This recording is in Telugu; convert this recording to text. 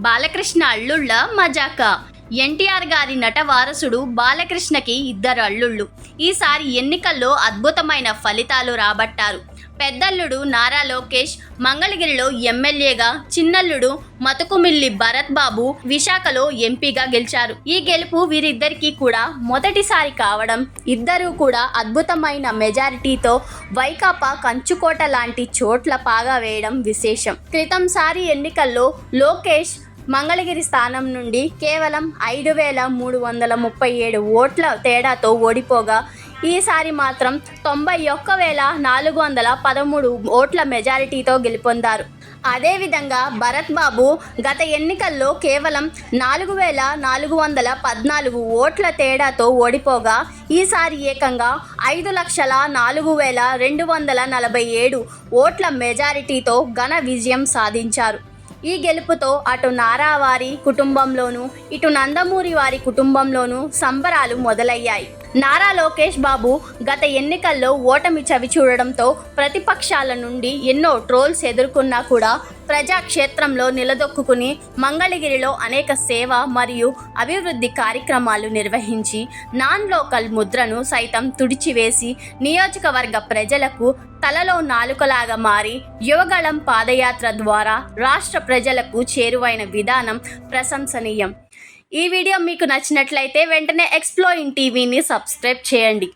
బాలకృష్ణ అల్లుళ్ళ మజాక. ఎన్టీఆర్ గారి నట వారసుడు బాలకృష్ణకి ఇద్దరు అల్లుళ్ళు. ఈసారి ఎన్నికల్లో అద్భుతమైన ఫలితాలు రాబట్టారు. పెద్దల్లుడు నారా లోకేష్ మంగళగిరిలో ఎమ్మెల్యేగా, చిన్నల్లుడు మతుకుమిల్లి భరత్ బాబు విశాఖలో ఎంపీగా గెలిచారు. ఈ గెలుపు వీరిద్దరికీ కూడా మొదటిసారి కావడం, ఇద్దరూ కూడా అద్భుతమైన మెజారిటీతో వైకాపా కంచుకోట లాంటి చోట్ల పాగా వేయడం విశేషం. క్రితంసారి ఎన్నికల్లో లోకేష్ మంగళగిరి స్థానం నుండి కేవలం 5,337 ఓట్ల తేడాతో ఓడిపోగా, ఈసారి మాత్రం 91,413 ఓట్ల మెజారిటీతో గెలుపొందారు. అదేవిధంగా భరత్ బాబు గత ఎన్నికల్లో కేవలం 4,414 ఓట్ల తేడాతో ఓడిపోగా, ఈసారి ఏకంగా 5,04,247 ఓట్ల మెజారిటీతో ఘన విజయం సాధించారు. ఈ గెలుపుతో అటు నారా వారి కుటుంబంలోనూ, ఇటు నందమూరి వారి కుటుంబంలోనూ సంబరాలు మొదలయ్యాయి. నారా లోకేష్ బాబు గత ఎన్నికల్లో ఓటమి చవిచూడడంతో ప్రతిపక్షాల నుండి ఎన్నో ట్రోల్స్ ఎదుర్కొన్నా కూడా ప్రజాక్షేత్రంలో నిలదొక్కుని మంగళగిరిలో అనేక సేవ మరియు అభివృద్ధి కార్యక్రమాలు నిర్వహించి నాన్ లోకల్ ముద్రను సైతం తుడిచివేసి నియోజకవర్గ ప్రజలకు తలలో నాలుకలాగా మారి యువగళం పాదయాత్ర ద్వారా రాష్ట్ర ప్రజలకు చేరువైన విధానం ప్రశంసనీయం. ఈ వీడియో మీకు నచ్చినట్లయితే వెంటనే ఎక్స్ప్లోరింగ్ టీవీని సబ్స్క్రైబ్ చేయండి.